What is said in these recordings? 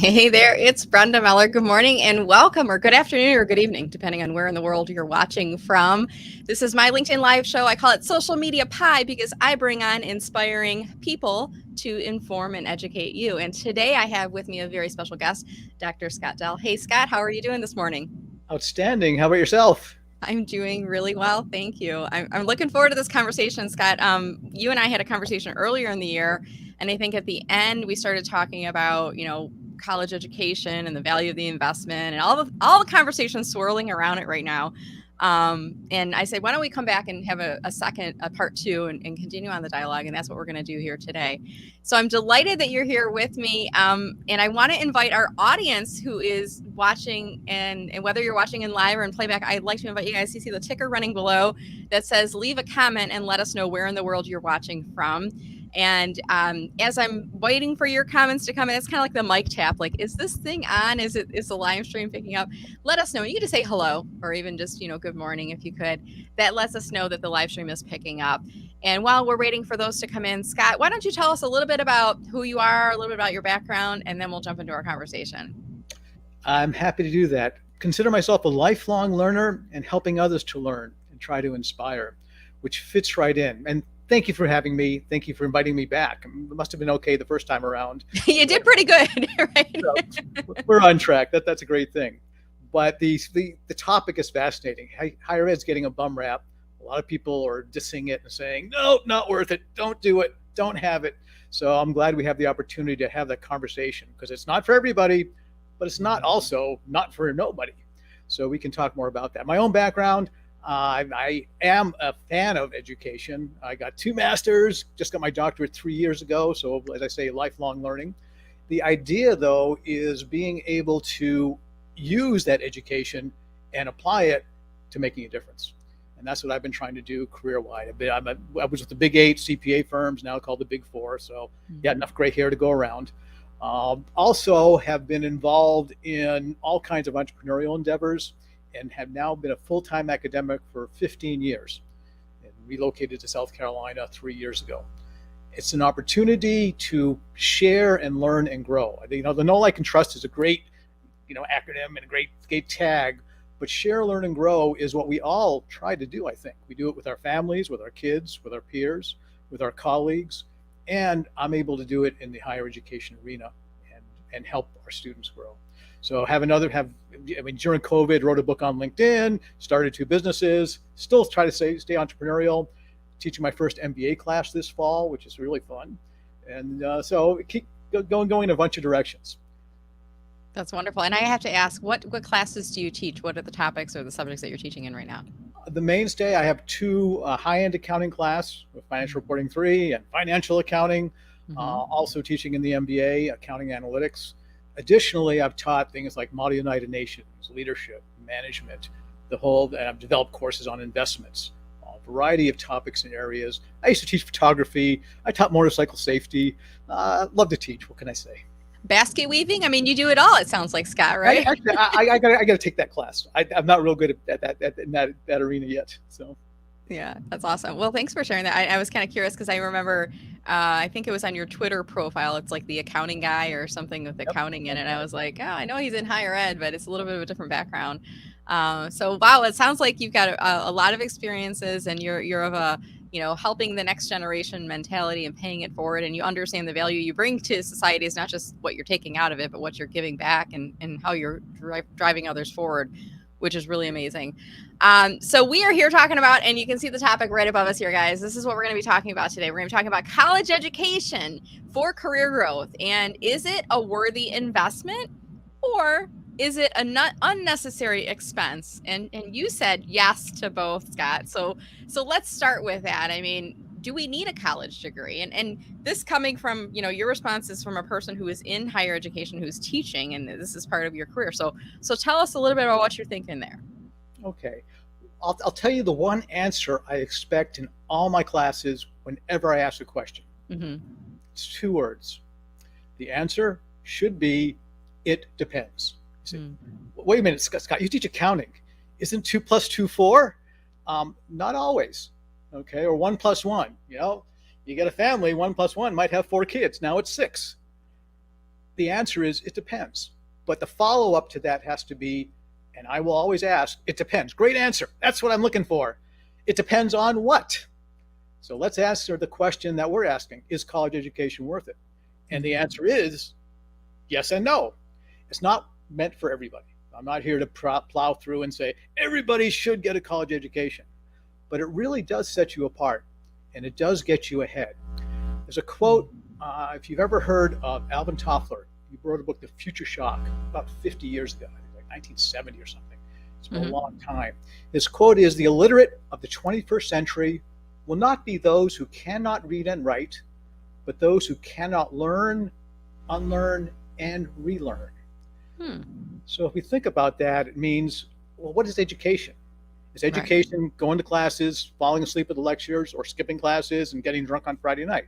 Hey there, it's Brenda Meller. Good morning and welcome, or good afternoon, or good evening, depending on where in the world you're watching from. This is my LinkedIn Live show. I call it Social Media Pie because I bring on inspiring people to inform and educate you. And today I have with me a very special guest, Dr. Scott Dell. Hey, Scott, how are you doing this morning? Outstanding. How about yourself? I'm doing really well. Thank you. I'm looking forward to this conversation, Scott. You and I had a conversation earlier in the year, and I think at the end we started talking about, college education and the value of the investment and all the conversations swirling around it right now. And I said, why don't we come back and have a part two and continue on the dialogue? And that's what we're going to do here today. So I'm delighted that you're here with me. And I want to invite our audience who is watching, and whether you're watching in live or in playback, I'd like to invite you guys to see the ticker running below that says leave a comment and let us know where in the world you're watching from. And as I'm waiting for your comments to come in, it's kind of like the mic tap. Like, is this thing on? Is the live stream picking up? Let us know. You can just say hello, or even just, good morning if you could. That lets us know that the live stream is picking up. And while we're waiting for those to come in, Scott, why don't you tell us a little bit about who you are, a little bit about your background, and then we'll jump into our conversation. I'm happy to do that. Consider myself a lifelong learner and helping others to learn and try to inspire, which fits right in. And thank you for having me. Thank you for inviting me back. It must have been okay the first time around. You did pretty good, right? So we're on track. That's a great thing. But the topic is fascinating. Higher ed's getting a bum rap. A lot of people are dissing it and saying, no, not worth it. Don't do it. Don't have it. So I'm glad we have the opportunity to have that conversation, because it's not for everybody, but it's not for nobody. So we can talk more about that. My own background, I am a fan of education. I got 2 masters, just got my doctorate 3 years ago. So as I say, lifelong learning. The idea, though, is being able to use that education and apply it to making a difference. And that's what I've been trying to do career-wide. I was with the big 8 CPA firms, now called the big 4. So yeah, enough gray hair to go around. Also have been involved in all kinds of entrepreneurial endeavors and have now been a full-time academic for 15 years and relocated to South Carolina 3 years ago. It's an opportunity to share and learn and grow. The Know, Like, and Trust is a great, acronym and a great tag, but share, learn, and grow is what we all try to do, I think. We do it with our families, with our kids, with our peers, with our colleagues, and I'm able to do it in the higher education arena and help our students grow. So during COVID, wrote a book on LinkedIn, started 2 businesses, still try to stay entrepreneurial, teaching my first MBA class this fall, which is really fun. And so keep going in a bunch of directions. That's wonderful. And I have to ask, what classes do you teach? What are the topics or the subjects that you're teaching in right now? The mainstay, I have 2 high-end accounting class with Financial Reporting 3 and Financial Accounting, also teaching in the MBA, Accounting Analytics. Additionally, I've taught things like Model United Nations, leadership, management, and I've developed courses on investments, a variety of topics and areas. I used to teach photography. I taught motorcycle safety. Love to teach. What can I say? Basket weaving? I mean, you do it all, it sounds like, Scott, right? I got to take that class. I'm not real good at that arena yet. So. Yeah, that's awesome. Well, thanks for sharing that. I was kind of curious because I remember, I think it was on your Twitter profile. It's like the accounting guy or something with accounting in it. And I was like, oh, I know he's in higher ed, but it's a little bit of a different background. So, wow, it sounds like you've got a lot of experiences, and you're of a, helping the next generation mentality and paying it forward. And you understand the value you bring to society is not just what you're taking out of it, but what you're giving back and how you're driving others forward, which is really amazing. So we are here talking about, and you can see the topic right above us here, guys. This is what we're going to be talking about today. We're going to be talking about college education for career growth. And is it a worthy investment, or is it an unnecessary expense? And you said yes to both, Scott. So let's start with that. I mean, do we need a college degree? And this coming from, your response is from a person who is in higher education, who's teaching, and this is part of your career. So tell us a little bit about what you're thinking there. Okay. I'll tell you the one answer I expect in all my classes whenever I ask a question. It's 2 words. The answer should be, it depends. You say, wait a minute, Scott, you teach accounting. Isn't 2 + 2 4? Not always. Okay, or 1 + 1. You get a family, 1 + 1 might have 4 kids. Now it's 6. the answer is it depends. But the follow up to that has to be, and I will always ask, it depends. Great answer. That's what I'm looking for. It depends on what? So let's answer the question that we're asking: is college education worth it? And the answer is yes and no. It's not meant for everybody. I'm not here to plow through and say everybody should get a college education, but it really does set you apart, and it does get you ahead. There's a quote, if you've ever heard of Alvin Toffler, he wrote a book, The Future Shock, about 50 years ago, I think like 1970 or something. It's been a long time. His quote is, "The illiterate of the 21st century will not be those who cannot read and write, but those who cannot learn, unlearn, and relearn." So if we think about that, it means, well, what is education? Is education going to classes, falling asleep at the lectures, or skipping classes and getting drunk on Friday night?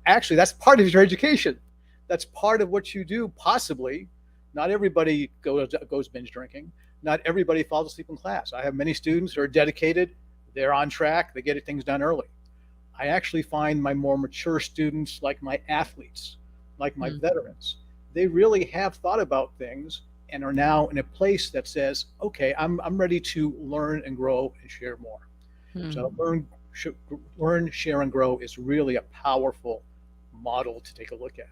Actually, that's part of your education. That's part of what you do, possibly. Not everybody goes binge drinking. Not everybody falls asleep in class. I have many students who are dedicated. They're on track. They get things done early. I actually find my more mature students, like my athletes, like my veterans, they really have thought about things and are now in a place that says, okay, I'm ready to learn and grow and share more. So learn, share, and grow is really a powerful model to take a look at.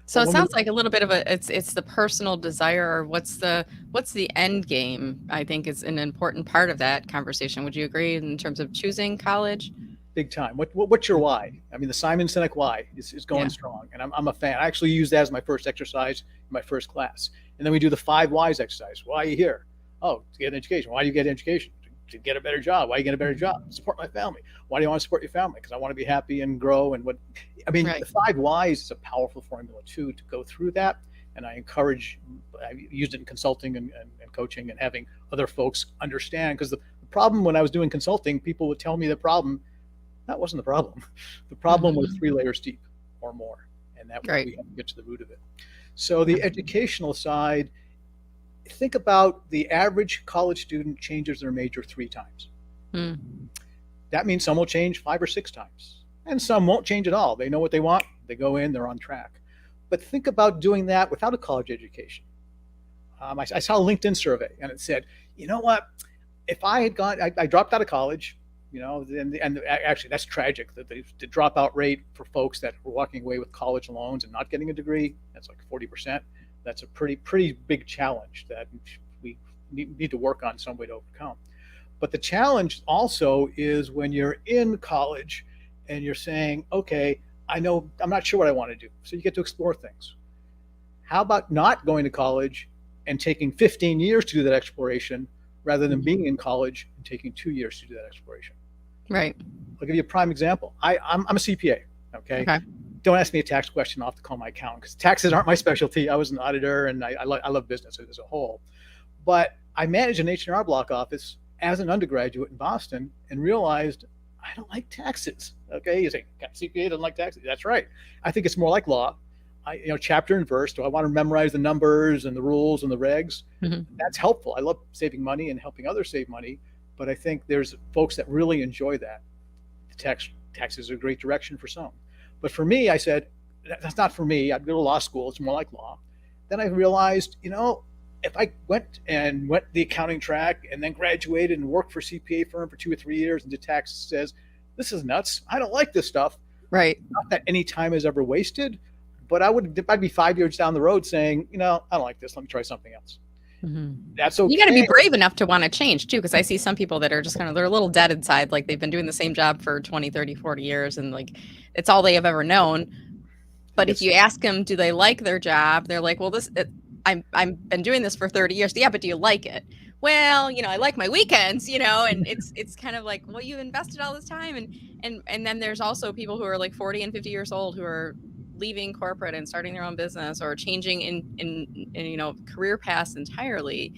So it sounds like a little bit of it's the personal desire, or what's the end game, I think, is an important part of that conversation. Would you agree in terms of choosing college? Big time. What's your why? I mean, the Simon Sinek why is going strong, and I'm a fan. I actually use that as my first exercise in my first class, and then we do the 5 whys exercise. Why are you here? Oh, to get an education. Why do you get an education? To get a better job. Why do you get a better job? Support my family. Why do you want to support your family? Because I want to be happy and grow. And the 5 whys is a powerful formula too to go through that. And I used it in consulting and coaching and having other folks understand, because the problem when I was doing consulting, people would tell me the problem. That wasn't the problem. The problem was 3 layers deep or more. And that we have to get to the root of it. So the educational side, think about the average college student changes their major 3 times. That means some will change 5 or 6 times, and some won't change at all. They know what they want. They go in, they're on track. But think about doing that without a college education. I saw a LinkedIn survey, and it said, you know what? If I had I dropped out of college, and actually that's tragic. That the dropout rate for folks that were walking away with college loans and not getting a degree, that's like 40%. That's a pretty big challenge that we need to work on some way to overcome. But the challenge also is when you're in college and you're saying, okay, I'm not sure what I want to do. So you get to explore things. How about not going to college and taking 15 years to do that exploration rather than being in college and taking 2 years to do that exploration? Right. I'll give you a prime example. I'm a CPA. Okay. Don't ask me a tax question. I'll have to call my accountant, because taxes aren't my specialty. I was an auditor, and I love business as a whole. But I managed an H&R Block office as an undergraduate in Boston and realized I don't like taxes. Okay, you say, CPA doesn't like taxes. That's right. I think it's more like law. Chapter and verse. Do I want to memorize the numbers and the rules and the regs? That's helpful. I love saving money and helping others save money. But I think there's folks that really enjoy that. Taxes are a great direction for some. But for me, I said, that's not for me. I'd go to law school. It's more like law. Then I realized, if I went the accounting track and then graduated and worked for a CPA firm for 2 or 3 years and did taxes, says, this is nuts. I don't like this stuff. Right. Not that any time is ever wasted, but I'd be 5 years down the road saying, I don't like this. Let me try something else. That's okay. You got to be brave enough to want to change too, because I see some people that are just they're a little dead inside, like they've been doing the same job for 20, 30, 40 years, and like it's all they have ever known. But if you ask them, do they like their job? They're like, well, I've been doing this for 30 years. Yeah, but do you like it? Well, I like my weekends, and it's kind of like, well, you've invested all this time, and then there's also people who are like 40 and 50 years old who are leaving corporate and starting their own business, or changing in career paths entirely.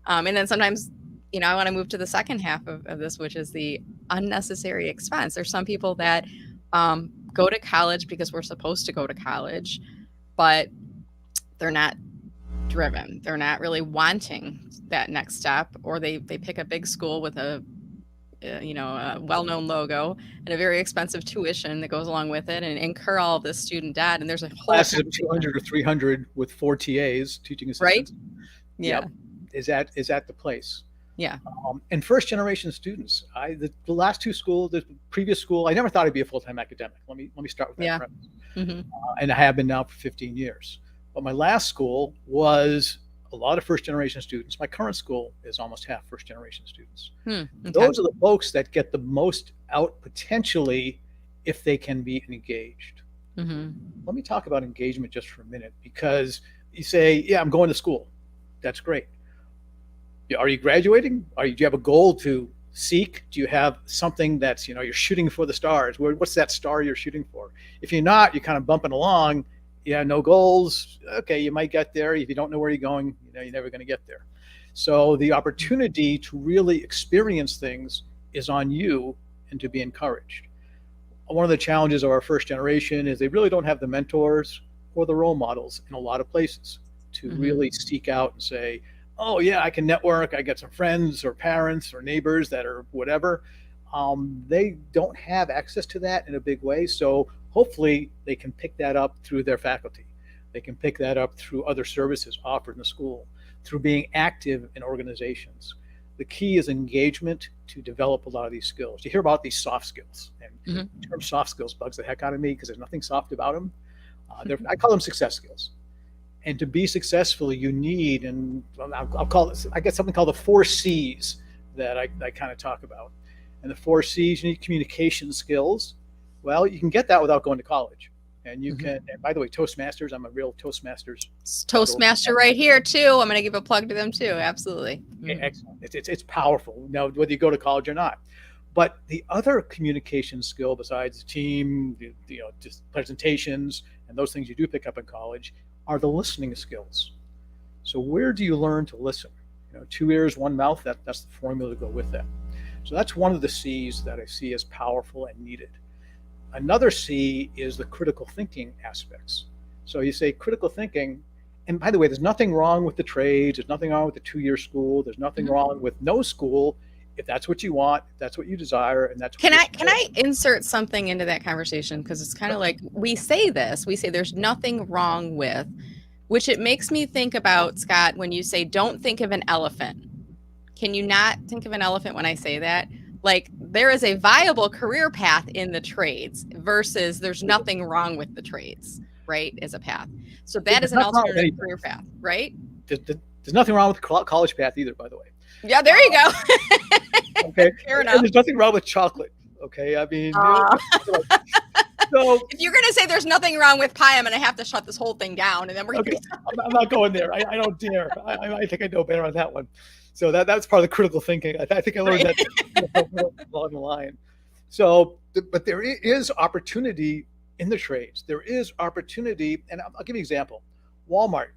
And then sometimes, I want to move to the second half of this, which is the unnecessary expense. There's some people that go to college because we're supposed to go to college, but they're not driven. They're not really wanting that next step, or they pick a big school with a a well-known logo and a very expensive tuition that goes along with it, and incur all of this student debt. And there's a whole Classes of conversation, 200 or 300 with 4 TAs, teaching right? assistants. Yeah. Yep. Is that the place? Yeah. And first generation students, the last two schools, the previous school, I never thought I'd be a full-time academic. Let me start with that Yeah. premise. Mm-hmm. And I have been now for 15 years. But my last school was a lot of first generation students. My current school is almost half first generation students. Okay. Those are the folks that get the most out potentially if they can be engaged. Mm-hmm. Let me talk about engagement just for a minute, because you say, yeah, I'm going to school. That's great. Are you graduating? Do you have a goal to seek? Do you have something that's, you're shooting for the stars? What's that star you're shooting for? If you're not, you're kind of bumping along. Yeah, no goals. Okay, you might get there. If you don't know where you're going, you're never going to get there. So the opportunity to really experience things is on you and to be encouraged. One of the challenges of our first generation is they really don't have the mentors or the role models in a lot of places to really seek out and say, oh yeah, I can network. I got some friends or parents or neighbors that are whatever. They don't have access to that in a big way. So hopefully they can pick that up through their faculty. They can pick that up through other services offered in the school, through being active in organizations. The key is engagement to develop a lot of these skills. You hear about these soft skills, and the term soft skills bugs the heck out of me because there's nothing soft about them. I call them success skills. And to be successful, you need, and I'll call this, I get something called the 4 C's that I kind of talk about. And the 4 C's, you need communication skills. Well, you can get that without going to college. And you can, and by the way, Toastmasters, I'm a real Toastmasters. Toastmaster right here too. I'm going to give a plug to them too. Absolutely. Excellent. It's powerful. Now, whether you go to college or not. But the other communication skill besides the team, just presentations and those things you do pick up in college are the listening skills. So where do you learn to listen? 2 ears, 1 mouth, that's the formula to go with that. So that's one of the C's that I see as powerful and needed. Another C is the critical thinking aspects. So you say critical thinking, and by the way, there's nothing wrong with the trades. There's nothing wrong with the 2-year school. There's nothing wrong with no school. If that's what you want, if that's what you desire, and that's what can I insert something into that conversation? Because it's kind of like we say there's nothing wrong with, which it makes me think about, Scott, when you say don't think of an elephant. Can you not think of an elephant when I say that? Like, there is a viable career path in the trades versus there's nothing wrong with the trades, right, as a path. So that is an alternative career path, right? There's nothing wrong with the college path either, by the way. Yeah, there you go. Okay. Fair enough. And there's nothing wrong with chocolate. Okay. I mean, so if you're going to say there's nothing wrong with pie, I'm going to have to shut this whole thing down. And then we're okay. I'm not going there. I don't dare. I think I know better on that one. So that's part of the critical thinking. I think I learned that along the line. So, but there is opportunity in the trades. There is opportunity. And I'll give you an example. Walmart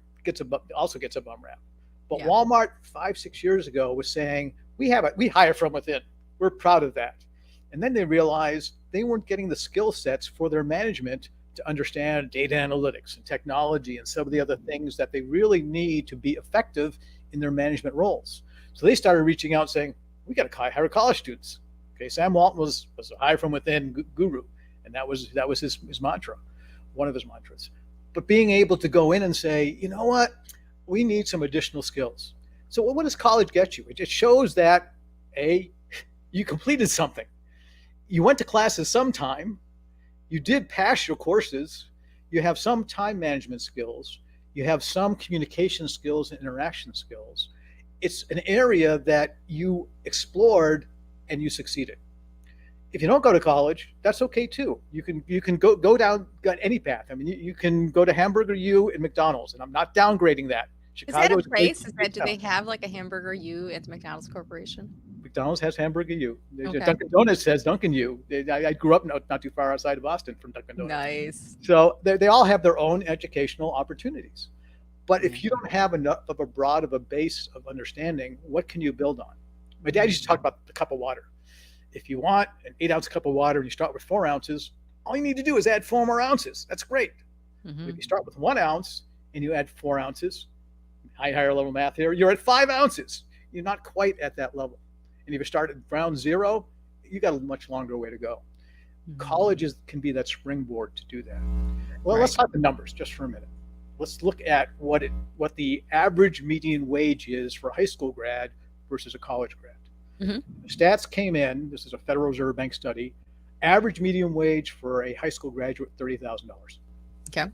also gets a bum rap. But Walmart 5-6 years ago was saying, we hire from within. We're proud of that. And then they realized they weren't getting the skill sets for their management to understand data analytics and technology and some of the other things that they really need to be effective in their management roles. So they started reaching out saying, we got to hire college students. Okay, Sam Walton was a hire from within guru. And that was his mantra, one of his mantras. But being able to go in and say, you know what? We need some additional skills. So what does college get you? It shows that, you completed something. You went to classes sometime. You did pass your courses. You have some time management skills. You have some communication skills and interaction skills. It's an area that you explored and you succeeded. If you don't go to college, that's okay too. You can go down any path. I mean, you can go to Hamburger U at McDonald's, and I'm not downgrading that. Chicago is that a place? Do they have like a Hamburger U at the McDonald's Corporation? McDonald's has Hamburger U. Okay. Dunkin' Donuts has Dunkin' U. I grew up not too far outside of Boston from Dunkin' Donuts. Nice. So they all have their own educational opportunities. But if you don't have enough of a broad of a base of understanding, what can you build on? My dad used to talk about the cup of water. If you want an 8-ounce cup of water and you start with 4 ounces, all you need to do is add 4 more ounces. That's great. If you start with 1 ounce and you add 4 ounces, higher level math here, you're at 5 ounces. You're not quite at that level. And if you start at ground zero, you got a much longer way to go. Mhm. Colleges can be that springboard to do that. Well, let's Right. talk the numbers just for a minute. Let's look at what the average median wage is for a high school grad versus a college grad. Mhm. Stats came in. This is a Federal Reserve Bank study. Average median wage for a high school graduate, $30,000. Okay.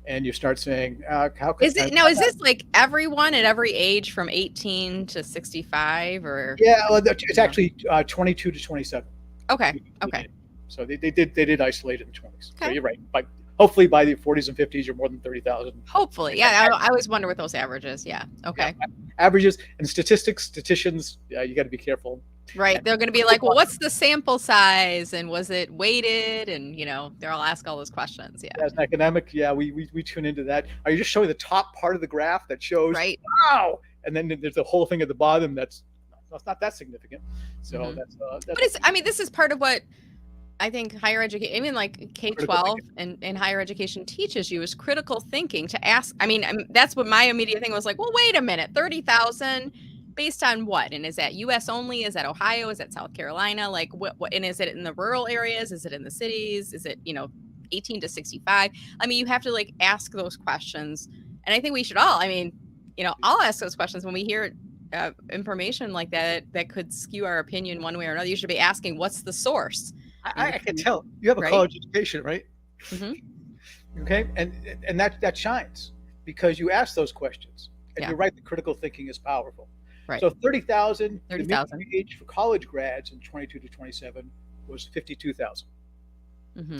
And you start saying, how could Is it now? Is this like everyone at every age from 18 to 65, or? Yeah, well, it's actually 22 to 27. Okay. Okay. So they did isolate it in the 20s. So Okay. you're right. But hopefully by the 40s and 50s, you're more than 30,000. Hopefully, yeah. I always wonder what those averages. Yeah. Okay. Yeah, averages and statisticians, you got to be careful. Right. They're going to be like, well, what's the sample size, and was it weighted? And they'll ask all those questions. Yeah. As an academic, yeah, we tune into that. Are you just showing the top part of the graph that shows, Right. wow, and then there's a whole thing at the bottom that's not that significant. So Mhm. that's But this is part of what I think higher education, even like K-12 and higher education teaches you, is critical thinking to ask. That's what my immediate thing was like, well, wait a minute, 30,000 based on what? And is that US only? Is that Ohio? Is that South Carolina? Like what, and is it in the rural areas? Is it in the cities? Is it, 18 to 65? You have to like ask those questions. And I think we should all, I'll ask those questions when we hear information like that could skew our opinion one way or another. You should be asking, what's the source? I can tell you have a Right? college education, right? Mm-hmm. Okay, and that shines because you ask those questions, and Yeah. you're right. The critical thinking is powerful. Right. So 30,000. 30,000. The median age for college grads in 22 to 27 was 52,000. Mm-hmm.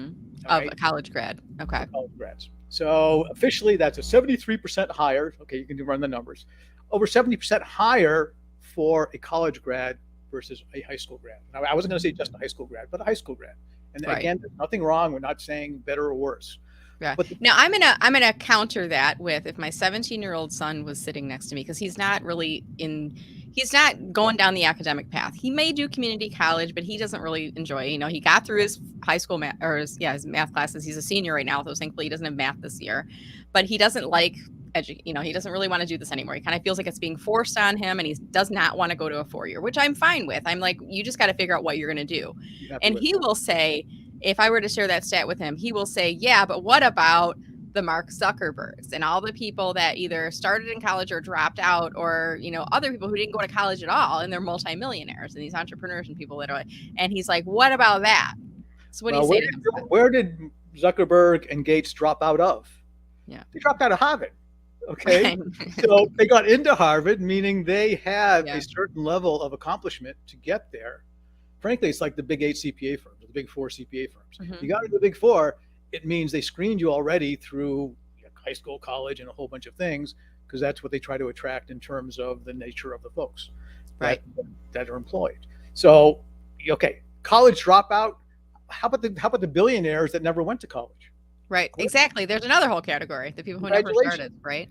All Of right? a college grad. Okay. College grads. So officially, that's a 73% higher. Okay, you can run the numbers. Over 70% higher for a college grad versus a high school grad. Now, I wasn't going to say just a high school grad, but a high school grad. And Right. again, there's nothing wrong. We're not saying better or worse. Yeah. But Now I'm gonna counter that with, if my 17-year-old son was sitting next to me, because he's not going down the academic path. He may do community college, but he doesn't really enjoy it. He got through his high school math, or his math classes. He's a senior right now, so thankfully he doesn't have math this year. But he doesn't like he doesn't really want to do this anymore. He kind of feels like it's being forced on him, and he does not want to go to a 4-year, which I'm fine with. I'm like, you just got to figure out what you're going to do. And he will say, if I were to share that stat with him, he will say, yeah, but what about the Mark Zuckerbergs and all the people that either started in college or dropped out, or, other people who didn't go to college at all, and they're multimillionaires, and these entrepreneurs and people that are, and he's like, what about that? So what do you say to him? Where did Zuckerberg and Gates drop out of? Yeah. They dropped out of Harvard. Okay. So they got into Harvard, meaning they have a certain level of accomplishment to get there. Frankly, it's like the big 8 CPA firms, the big 4 CPA firms. Mhm. You got into the big 4, it means they screened you already through high school, college, and a whole bunch of things, because that's what they try to attract in terms of the nature of the folks Right. that are employed. So, okay, college dropout. How about the billionaires that never went to college? Right. Exactly. There's another whole category, the people who never started, right?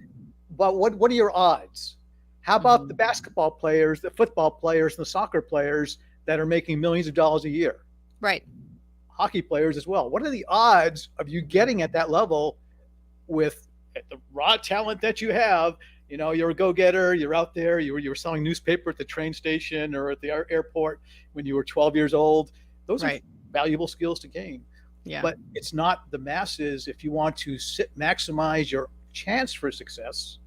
But what are your odds? How about Mhm. the basketball players, the football players, and the soccer players that are making millions of dollars a year? Right. Hockey players as well. What are the odds of you getting at that level with the raw talent that you have? You're a go-getter. You're out there. You were selling newspaper at the train station or at the airport when you were 12 years old. Those are valuable skills to gain. Yeah. But it's not the masses. If you want to maximize your chance for success,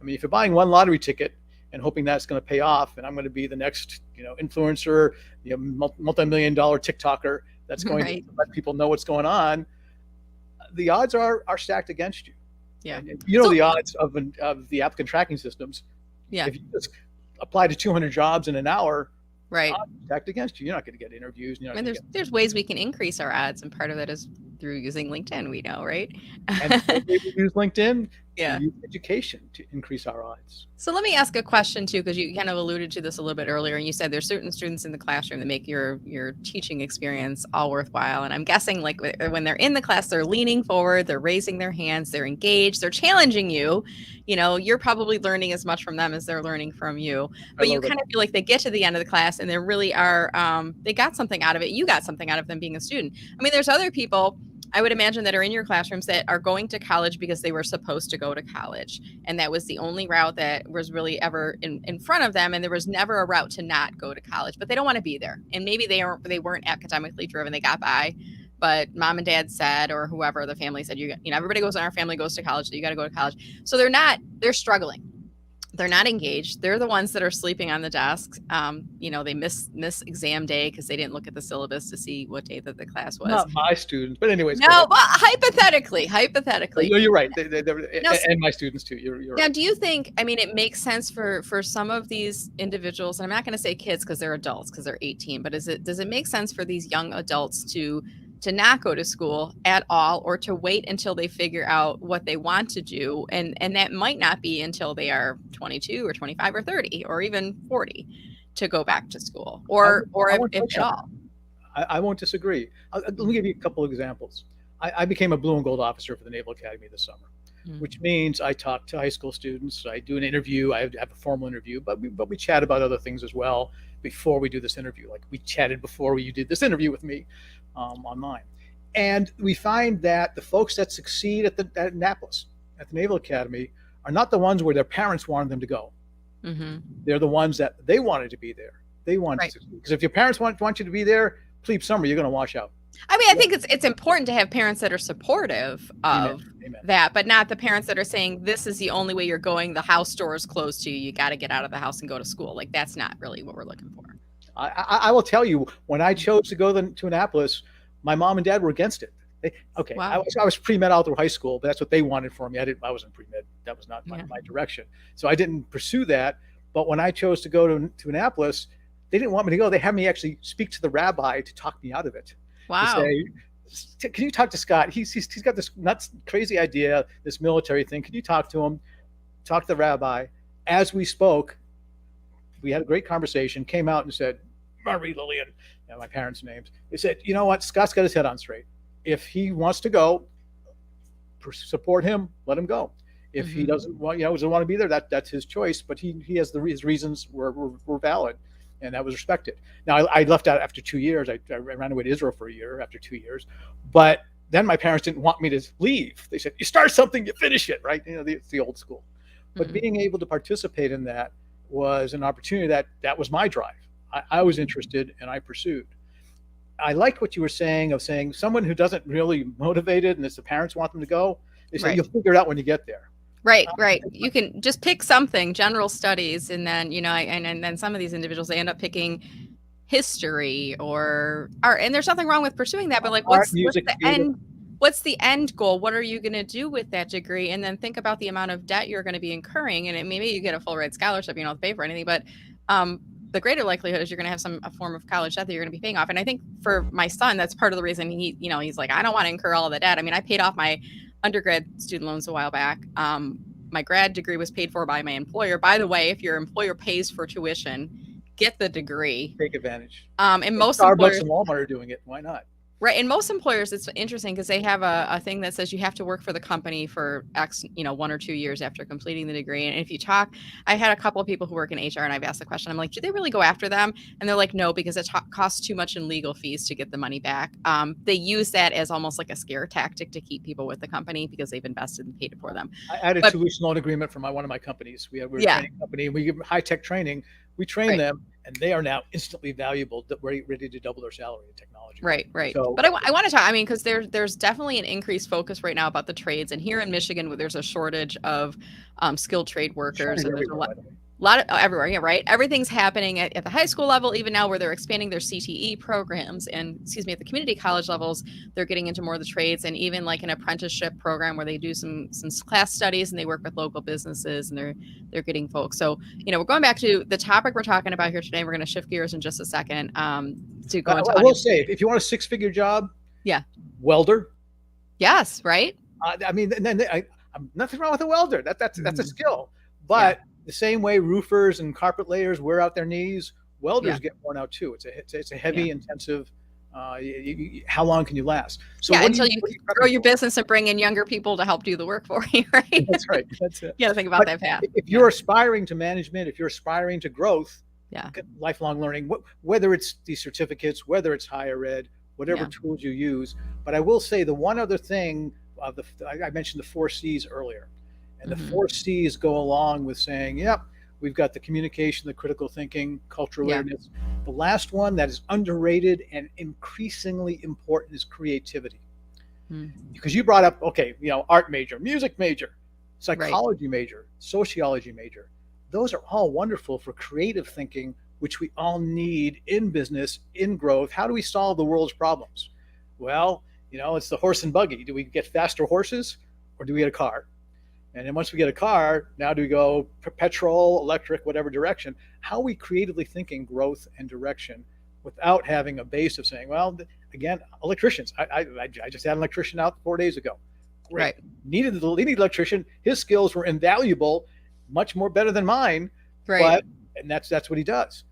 if you're buying one lottery ticket and hoping that's going to pay off, and I'm going to be the next, influencer, multi-million-dollar TikToker that's going to let people know what's going on, the odds are stacked against you. Yeah. And the odds of the applicant tracking systems. Yeah. If you just apply to 200 jobs in an hour, right, stacked against you, you're not going to get interviews. There's ways we can increase our odds, and part of that is through using LinkedIn. We know, right? And we use LinkedIn. Yeah. Use education to increase our odds. So let me ask a question too, because you kind of alluded to this a little bit earlier, and you said there's certain students in the classroom that make your teaching experience all worthwhile. And I'm guessing like when they're in the class, they're leaning forward, they're raising their hands, they're engaged, they're challenging you. You're probably learning as much from them as they're learning from you. But you kind of feel like they get to the end of the class and they really are, they got something out of it. You got something out of them being a student. There's other people I would imagine that are in your classrooms that are going to college because they were supposed to go to college. And that was the only route that was really ever in front of them. And there was never a route to not go to college, but they don't want to be there. And maybe they weren't academically driven. They got by, but mom and dad said, or whoever the family said, everybody goes in our family goes to college. So you got to go to college. So they're struggling. They're not engaged. They're the ones that are sleeping on the desks. They miss exam day because they didn't look at the syllabus to see what day that the class was. Not my students, but anyways. No, but hypothetically. No, you're right. And my students too. You're now, right. do you think, it makes sense for some of these individuals, and I'm not going to say kids because they're adults because they're 18, but does it make sense for these young adults to not go to school at all, or to wait until they figure out what they want to do? And that might not be until they are 22 or 25 or 30 or even 40 to go back to school, or if at all. I won't disagree. Let me give you a couple of examples. I became a blue and gold officer for the Naval Academy this summer, which means I talk to high school students. I do an interview. I have a formal interview, but we chat about other things as well before we do this interview. Like we chatted before you did this interview with me online. And we find that the folks that succeed at Annapolis, at the Naval Academy, are not the ones where their parents wanted them to go. Mm-hmm. They're the ones that they wanted to be there. They wanted to, because if your parents want you to be there, plebe summer, you're going to wash out. I think it's important to have parents that are supportive of Amen. That, but not the parents that are saying this is the only way you're going. The house door is closed to you. You got to get out of the house and go to school. Like that's not really what we're looking for. I will tell you, when I chose to go to Annapolis, my mom and dad were against it. Wow. I was pre-med all through high school, but that's what they wanted for me. I wasn't pre-med. That was not my direction. So I didn't pursue that. But when I chose to go to Annapolis, they didn't want me to go. They had me actually speak to the rabbi to talk me out of it. Wow. To say, can you talk to Scott? He's got this nuts, crazy idea, this military thing. Can you talk to him? Talk to the rabbi. As we spoke, we had a great conversation, came out and said, Marie Lillian, my parents' names. They said, you know what? Scott's got his head on straight. If he wants to go, support him, let him go. If he doesn't want to be there, that's his choice. But he has his reasons were valid, and that was respected. Now I left out after 2 years. I ran away to Israel for a year after 2 years, but then my parents didn't want me to leave. They said, you start something, you finish it, right? It's the old school. But being able to participate in that was an opportunity that was my drive. I was interested and I pursued. I like what you were saying of saying someone who doesn't really motivated and it's the parents want them to go, they say you'll figure it out when you get there. Right. You can just pick something, general studies, and then, and then some of these individuals, they end up picking history or art. And there's nothing wrong with pursuing that, but like what's the end goal? What are you going to do with that degree? And then think about the amount of debt you're going to be incurring. And maybe you get a full ride scholarship, you don't have to pay for anything, but the greater likelihood is you're going to have a form of college debt that you're going to be paying off. And I think for my son, that's part of the reason he's like, I don't want to incur all of the debt. I paid off my undergrad student loans a while back. My grad degree was paid for by my employer. By the way, if your employer pays for tuition, get the degree. Take advantage. And most Starbucks employers, and Walmart are doing it. Why not? Right. And most employers, it's interesting because they have a thing that says you have to work for the company for X, 1 or 2 years after completing the degree. And if you talk, I had a couple of people who work in HR and I've asked the question, I'm like, do they really go after them? And they're like, no, because it costs too much in legal fees to get the money back. They use that as almost like a scare tactic to keep people with the company because they've invested and paid it for them. I had a tuition loan agreement from one of my companies. We're a training company and we give high-tech training. We train them and they are now instantly valuable, ready to double their salary in technology. Right. So, but I want to talk, because there's definitely an increased focus right now about the trades. And here in Michigan, where there's a shortage of skilled trade workers. And there's a lot of everywhere. Yeah, right. Everything's happening at the high school level, even now where they're expanding their CTE programs and at the community college levels, they're getting into more of the trades and even like an apprenticeship program where they do some class studies and they work with local businesses and they're getting folks. So, we're going back to the topic we're talking about here today. We're going to shift gears in just a second to go into. I will say, if you want a 6-figure job, welder. Yes, right. Nothing wrong with a welder. That's a skill, but the same way roofers and carpet layers wear out their knees, welders get worn out too. It's a heavy, intensive. How long can you last? So until you grow your business and bring in younger people to help do the work for you, right? That's right. That's it. You got to think about that path. If you're aspiring to management, if you're aspiring to growth, lifelong learning, whether it's these certificates, whether it's higher ed, whatever Yeah. tools you use. But I will say the one other thing, I mentioned the 4 C's earlier. And the Hmm. 4 C's go along with saying, yep, we've got the communication, the critical thinking, cultural Yeah. awareness. The last one that is underrated and increasingly important is creativity. Mm. Because you brought up, okay, art major, music major, Right. psychology major, sociology major. Those are all wonderful for creative thinking, which we all need in business, in growth. How do we solve the world's problems? Well, it's the horse and buggy. Do we get faster horses or do we get a car? And then once we get a car, now do we go petrol, electric, whatever direction? How are we creatively thinking growth and direction without having a base of saying, well, again, electricians. I just had an electrician out 4 days ago. Great. Right. Needed the leading electrician. His skills were invaluable, much more better than mine. Right. But and that's what he does.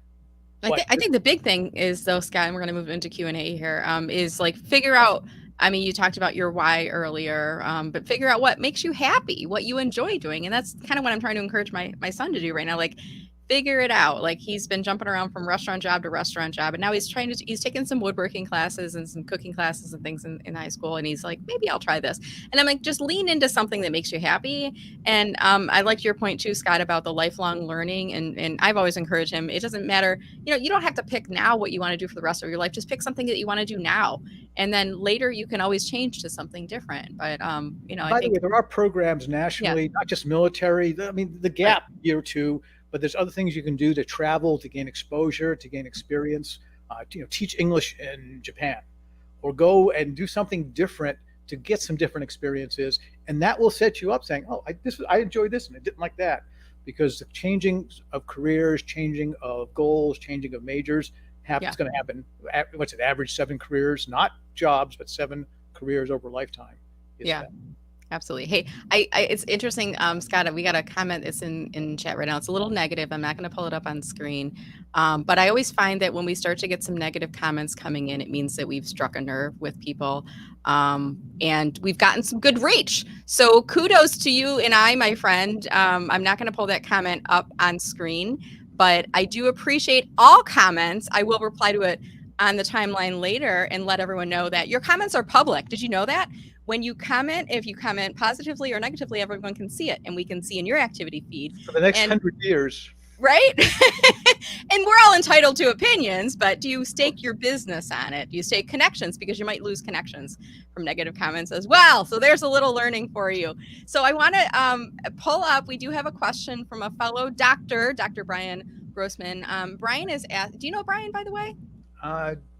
But I think the big thing is though, Scott, and we're going to move into Q&A here, is like figure out, I mean, you talked about your why earlier, but figure out what makes you happy, what you enjoy doing. And that's kind of what I'm trying to encourage my son to do right now. Like, figure it out. Like, he's been jumping around from restaurant job to restaurant job. And now he's taking some woodworking classes and some cooking classes and things in high school. And he's like, maybe I'll try this. And I'm like, just lean into something that makes you happy. And I liked your point too, Scott, about the lifelong learning. And I've always encouraged him. It doesn't matter, you don't have to pick now what you want to do for the rest of your life. Just pick something that you want to do now. And then later you can always change to something different. But, I by the way, think, there are programs yeah, nationally, not just military. I mean, the right. gap year or two, but there's other things you can do to travel, to gain exposure, to gain experience. Teach English in Japan, or go and do something different to get some different experiences, and that will set you up saying, "Oh, I enjoyed this, and I didn't like that," because the changing of careers, changing of goals, changing of majors, Yeah. it's going to happen. What's it? Average 7 careers, not jobs, but 7 careers over a lifetime. Yeah. Absolutely. Hey, it's interesting, Scott, we got a comment that's in chat right now. It's a little negative. I'm not going to pull it up on screen. But I always find that when we start to get some negative comments coming in, it means that we've struck a nerve with people. And we've gotten some good reach. So kudos to you and my friend. I'm not going to pull that comment up on screen, but I do appreciate all comments. I will reply to it on the timeline later and let everyone know that your comments are public. Did you know that? When you comment, if you comment positively or negatively, everyone can see it, and we can see in your activity feed. For the next And 100 years. right? And we're all entitled to opinions, but do you stake your business on it? Do you stake connections? Because you might lose connections from negative comments as well. So there's a little learning for you. So I want to pull up, we do have a question from a fellow doctor, Dr. Brian Grossman. Brian is asked, do you know Brian, by the way?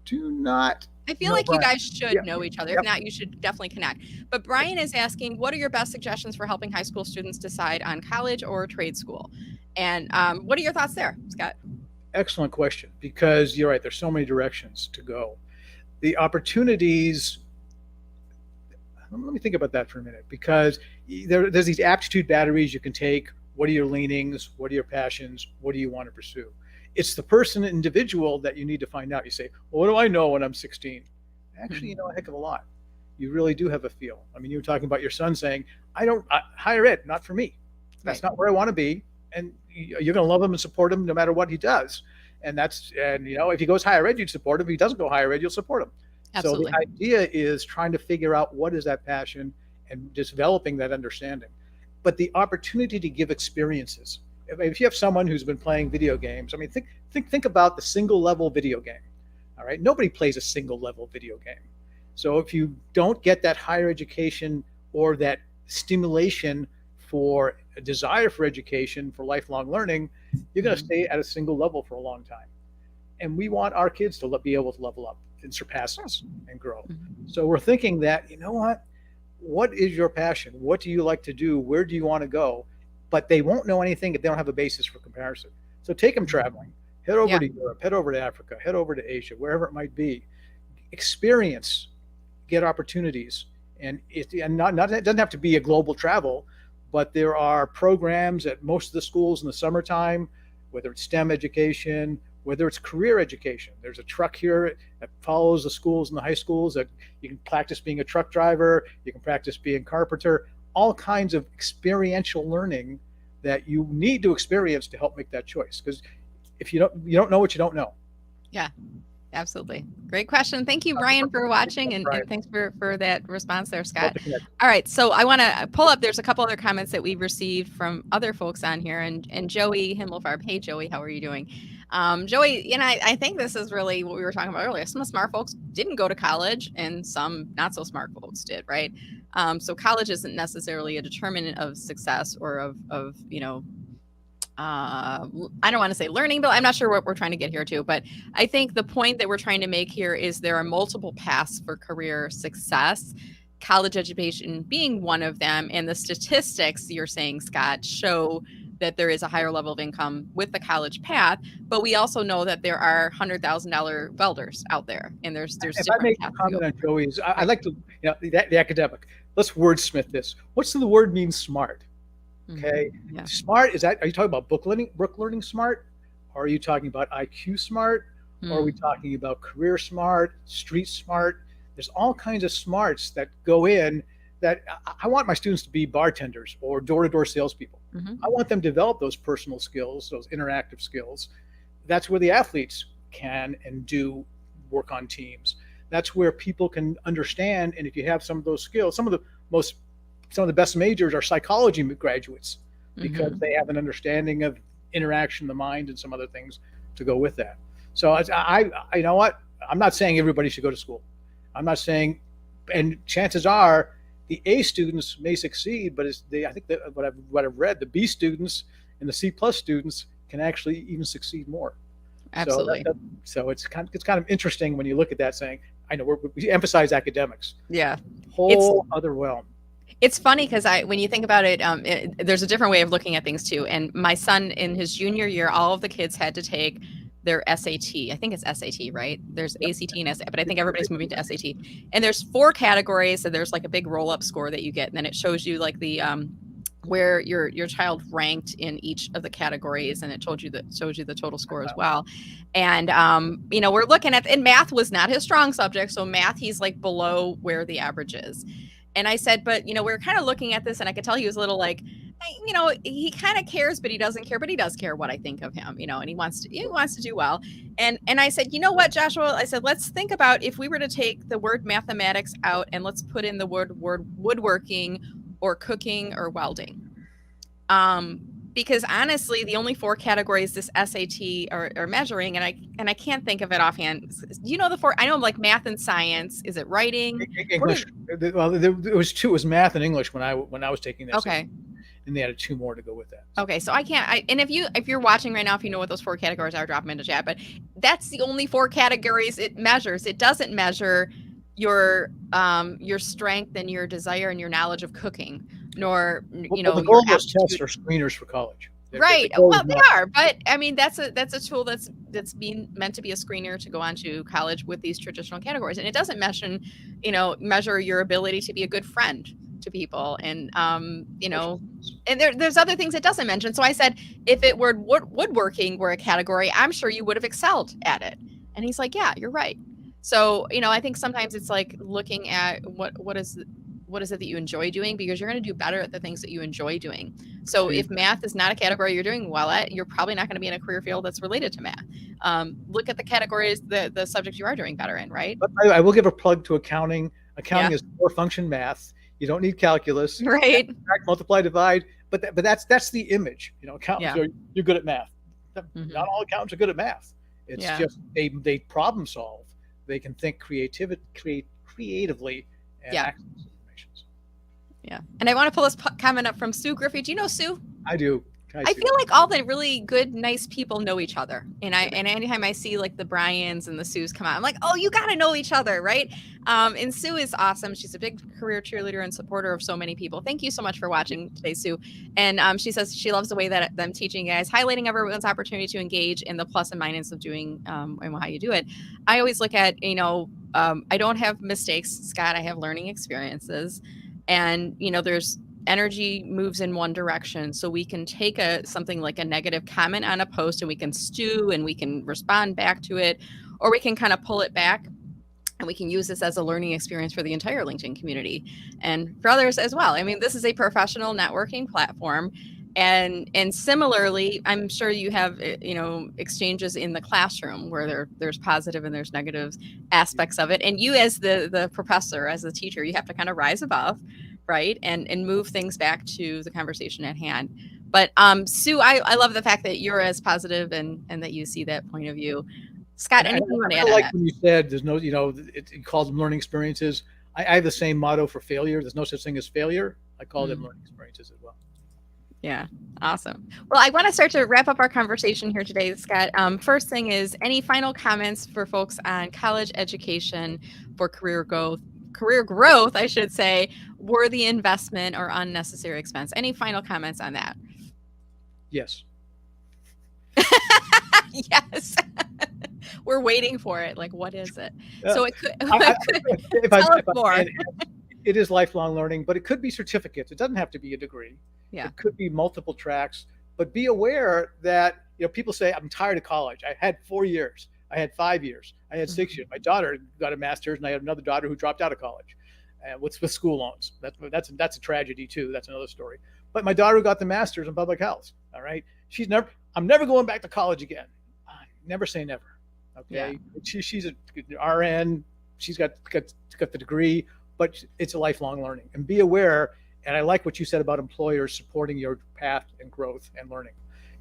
Do not. I feel know like Brian. you guys should know each other. Yep. If not, you should definitely connect. But Brian is asking, what are your best suggestions for helping high school students decide on college or trade school? And what are your thoughts there, Scott? Excellent question, because you're right. There's so many directions to go. The opportunities. Let me think about that for a minute, because there's these aptitude batteries you can take. What are your leanings? What are your passions? What do you want to pursue? It's the person, individual, that you need to find out. You say, well, what do I know when I'm 16? Actually, you know a heck of a lot. You really do have a feel. I mean, you were talking about your son saying, higher ed, not for me. That's not where I want to be. And you're going to love him and support him no matter what he does. And if he goes higher ed, you'd support him. If he doesn't go higher ed, you'll support him. Absolutely. So the idea is trying to figure out what is that passion and developing that understanding. But the opportunity to give experiences. If you have someone who's been playing video games, I mean, think about the single level video game. All right, nobody plays a single level video game. So if you don't get that higher education or that stimulation for a desire for education, for lifelong learning, you're going to stay at a single level for a long time. And we want our kids to be able to level up and surpass us and grow. So we're thinking that, what is your passion? What do you like to do? Where do you want to go? But they won't know anything if they don't have a basis for comparison. So take them traveling. Head over to Europe, head over to Africa, head over to Asia, wherever it might be. Experience, get opportunities. And it doesn't have to be a global travel, but there are programs at most of the schools in the summertime, whether it's STEM education, whether it's career education. There's a truck here that follows the schools and the high schools that you can practice being a truck driver, you can practice being a carpenter, all kinds of experiential learning that you need to experience to help make that choice. Because if you don't know what you don't know. Yeah. Absolutely. Great question. Thank you, Brian, for watching, Right. and thanks for that response there, Love Scott. to connect. All right. So I want to pull up, there's a couple other comments that we've received from other folks on here, and Joey Himmelfarb. Hey, Joey, how are you doing? Joey, I think this is really what we were talking about earlier. Some smart folks didn't go to college and some not so smart folks did, right? So college isn't necessarily a determinant of success or of I don't want to say learning, but I'm not sure what we're trying to get here too. But I think the point that we're trying to make here is there are multiple paths for career success, college education being one of them. And the statistics you're saying, Scott, show that there is a higher level of income with the college path. But we also know that there are $100,000 welders out there, and there's If I different make a paths to comment go. on Joey's, I like to, the academic. Let's wordsmith this. What's the word mean smart? Okay. Yeah. Smart, are you talking about book learning smart? Or are you talking about IQ smart? Or are we talking about career smart, street smart? There's all kinds of smarts that go in that I want my students to be bartenders or door-to-door salespeople. I want them to develop those personal skills, those interactive skills. That's where the athletes can and do work on teams. That's where people can understand. And if you have some of those skills, some of the best majors are psychology graduates because they have an understanding of interaction, the mind, and some other things to go with that. So I you know what? I'm not saying everybody should go to school. I'm not saying, and chances are the A students may succeed, but I think that what I've read, the B students and the C plus students can actually even succeed more. Absolutely. So it's kind of interesting when you look at that, saying, I know we emphasize academics. Yeah. Whole other realm. It's funny because when you think about it, there's a different way of looking at things too. And my son, in his junior year, all of the kids had to take their SAT. I think it's SAT, right? There's ACT and SAT, but I think everybody's moving to SAT. And there's 4 categories, and there's like a big roll-up score that you get, and then it shows you like the where your child ranked in each of the categories, and it shows you the total score as well. And we're looking at, and math was not his strong subject, so math he's like below where the average is. And I said, but we're kind of looking at this, and I could tell he was a little like, he kind of cares, but he doesn't care, but he does care what I think of him, and he wants to do well. And I said, you know what, Joshua, I said, let's think about if we were to take the word mathematics out and let's put in the word woodworking or cooking or welding. Because honestly, the only 4 categories this SAT are measuring, and I can't think of it offhand. The 4? I know, like math and science. Is it writing? English. Well, there was 2. It was math and English when I was taking this. Okay. And they added 2 more to go with that. Okay, so I can't. And if you're watching right now, if you know what those 4 categories are, drop them into chat. But that's the only 4 categories it measures. It doesn't measure your strength and your desire and your knowledge of cooking, nor the goal of those tests are screeners for college. Right. Well, they are, but I mean that's a tool that's being meant to be a screener to go on to college with these traditional categories, and it doesn't measure your ability to be a good friend to people, and and there's other things it doesn't mention. So I said, if it were woodworking were a category, I'm sure you would have excelled at it. And he's like, yeah, you're right. So, I think sometimes it's like looking at what is it that you enjoy doing, because you're going to do better at the things that you enjoy doing. So if math is not a category you're doing well at, you're probably not going to be in a career field that's related to math. Look at the categories, the subjects you are doing better in, right? But I will give a plug to accounting. Accounting is 4-function math. You don't need calculus. Right. Subtract, multiply, divide. But that's the image. Accountants you're good at math. Not all accountants are good at math. It's just they problem solve. They can think creatively and access information. Yeah. And I want to pull this comment up from Sue Griffey. Do you know Sue? I do. I feel like all the really good, nice people know each other. And anytime I see like the Bryans and the Sues come out, I'm like, oh, you got to know each other, right? And Sue is awesome. She's a big career cheerleader and supporter of so many people. Thank you so much for watching today, Sue. And she says she loves the way that I'm teaching guys, highlighting everyone's opportunity to engage in the plus and minus of doing and how you do it. I always look at, I don't have mistakes, Scott. I have learning experiences. And, there's energy moves in one direction. So we can take something like a negative comment on a post and we can stew and we can respond back to it, or we can kind of pull it back and we can use this as a learning experience for the entire LinkedIn community and for others as well. I mean, this is a professional networking platform. And similarly, I'm sure you have exchanges in the classroom where there's positive and there's negative aspects of it, and you as the professor, as the teacher, you have to kind of rise above, right, and move things back to the conversation at hand. But Sue, I love the fact that you're as positive and that you see that point of view. Scott, And I anything you want to add kind of on like that? when you said there's no, it calls them learning experiences. I have the same motto for failure. There's no such thing as failure. I call them learning experiences as well. Yeah, awesome. Well, I want to start to wrap up our conversation here today, Scott. First thing is, any final comments for folks on college education for career growth, I should say, worthy investment or unnecessary expense? Any final comments on that? Yes. Yes. We're waiting for it. Like, what is it? So it could, If tell us more. it is lifelong learning, but it could be certificates. It doesn't have to be a degree. Yeah. It could be multiple tracks, but be aware that, people say, I'm tired of college. I had 4 years. I had 5 years. I had 6 years. My daughter got a master's, and I had another daughter who dropped out of college with school loans. That's a tragedy too. That's another story. But my daughter got the master's in public health. All right. I'm never going back to college again. Never say never. Okay. Yeah. She's an RN. She's got the degree, but it's a lifelong learning. And be aware, and I like what you said about employers supporting your path and growth and learning.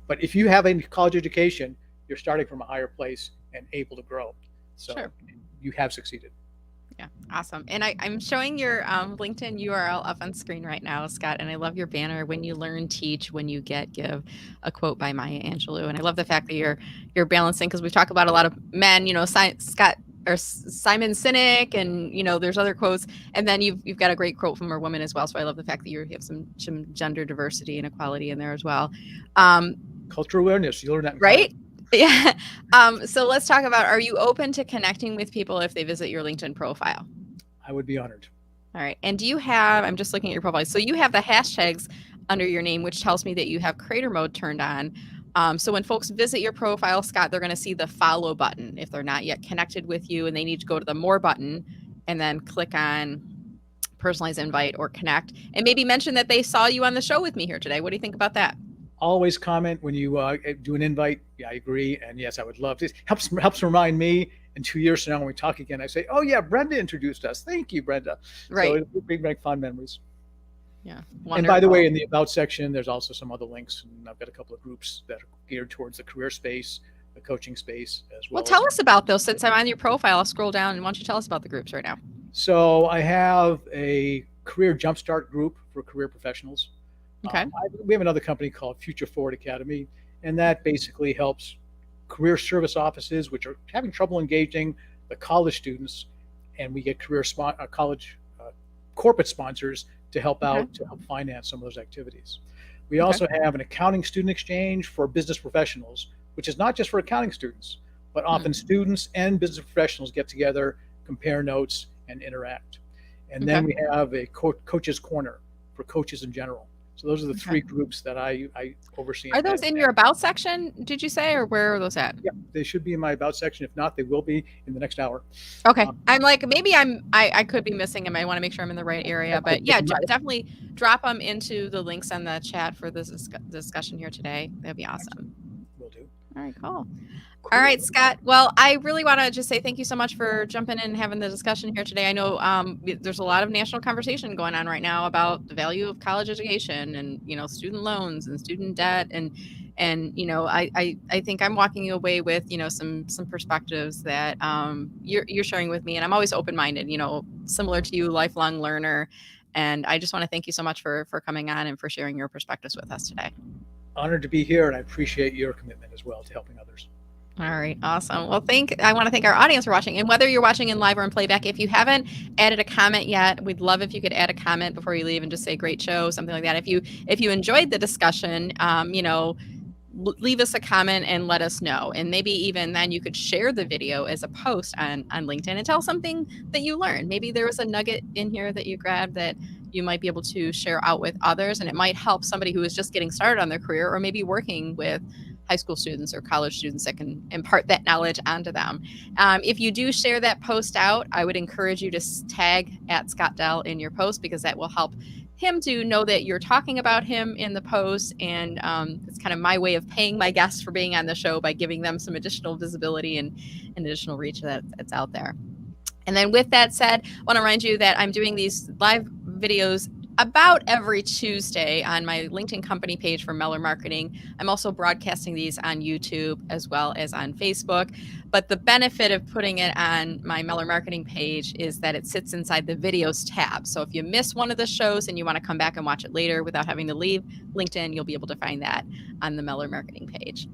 But if you have a college education, you're starting from a higher place and able to grow. So sure. You have succeeded. Yeah, awesome. And I'm showing your LinkedIn URL up on screen right now, Scott. And I love your banner, "When you learn, teach. When you get, give." A quote by Maya Angelou. And I love the fact that you're balancing, because we talk about a lot of men, Scott or Simon Sinek, and there's other quotes. And then you've got a great quote from a woman as well. So I love the fact that you have some gender diversity and equality in there as well. Cultural awareness, you learn that, right? Yeah. So let's talk about, are you open to connecting with people if they visit your LinkedIn profile? I would be honored. All right. And do you have, I'm just looking at your profile. So you have the hashtags under your name, which tells me that you have creator mode turned on. So when folks visit your profile, Scott, they're going to see the follow button if they're not yet connected with you, and they need to go to the more button and then click on personalized invite or connect, and maybe mention that they saw you on the show with me here today. What do you think about that? Always comment when you do an invite. Yeah, I agree. And yes, I would love this. Helps remind me in 2 years from now when we talk again, I say, oh yeah, Brenda introduced us. Thank you, Brenda. Right. So it'll bring back fond memories. Yeah. Wonderful. And by the way, in the about section, there's also some other links. And I've got a couple of groups that are geared towards the career space, the coaching space as well. Well, tell us about those. Since I'm on your profile, I'll scroll down, and why don't you tell us about the groups right now? So I have a career jumpstart group for career professionals. Okay. We have another company called Future Forward Academy, and that basically helps career service offices, which are having trouble engaging the college students, and we get college corporate sponsors to help out, to help finance some of those activities. We also have an accounting student exchange for business professionals, which is not just for accounting students, but often students and business professionals get together, compare notes, and interact. And then we have a coach's corner for coaches in general. So those are the three groups that I oversee. Are those in your about section, did you say, or where are those at? Yeah, they should be in my about section. If not, they will be in the next hour. Okay. I'm like, maybe I could be missing them. I want to make sure I'm in the right area, but yeah, definitely drop them into the links on the chat for this discussion here today. That'd be awesome. Will do. All right, cool. All right, Scott. Well, I really want to just say thank you so much for jumping in and having the discussion here today. I know there's a lot of national conversation going on right now about the value of college education and, student loans and student debt. And I think I'm walking away with, some perspectives that you're sharing with me. And I'm always open-minded, similar to you, lifelong learner. And I just want to thank you so much for coming on and for sharing your perspectives with us today. Honored to be here, and I appreciate your commitment as well to helping others. All right. Awesome. Well, I want to thank our audience for watching. And whether you're watching in live or in playback, if you haven't added a comment yet, we'd love if you could add a comment before you leave and just say great show, something like that. If you enjoyed the discussion, leave us a comment and let us know. And maybe even then you could share the video as a post on LinkedIn and tell something that you learned. Maybe there was a nugget in here that you grabbed that you might be able to share out with others, and it might help somebody who is just getting started on their career or maybe working with high school students or college students that can impart that knowledge onto them. If you do share that post out, I would encourage you to tag @Scott Dell in your post, because that will help him to know that you're talking about him in the post. And it's kind of my way of paying my guests for being on the show by giving them some additional visibility and additional reach that's out there. And then with that said, I want to remind you that I'm doing these live videos about every Tuesday on my LinkedIn company page for Meller Marketing. I'm also broadcasting these on YouTube as well as on Facebook. But the benefit of putting it on my Meller Marketing page is that it sits inside the videos tab. So if you miss one of the shows and you want to come back and watch it later without having to leave LinkedIn, you'll be able to find that on the Meller Marketing page.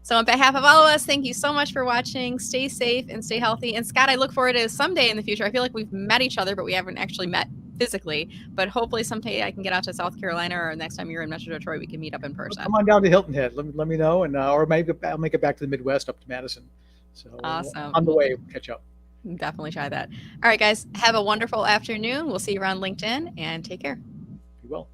So on behalf of all of us, thank you so much for watching. Stay safe and stay healthy. And Scott, I look forward to someday in the future. I feel like we've met each other, but we haven't actually met physically. But hopefully someday I can get out to South Carolina, or next time you're in Metro Detroit, we can meet up in person. Come on down to Hilton Head. Let me know, and or maybe I'll make it back to the Midwest, up to Madison. So awesome. On the way, we'll catch up. Definitely try that. All right, guys, have a wonderful afternoon. We'll see you around LinkedIn, and take care. You will.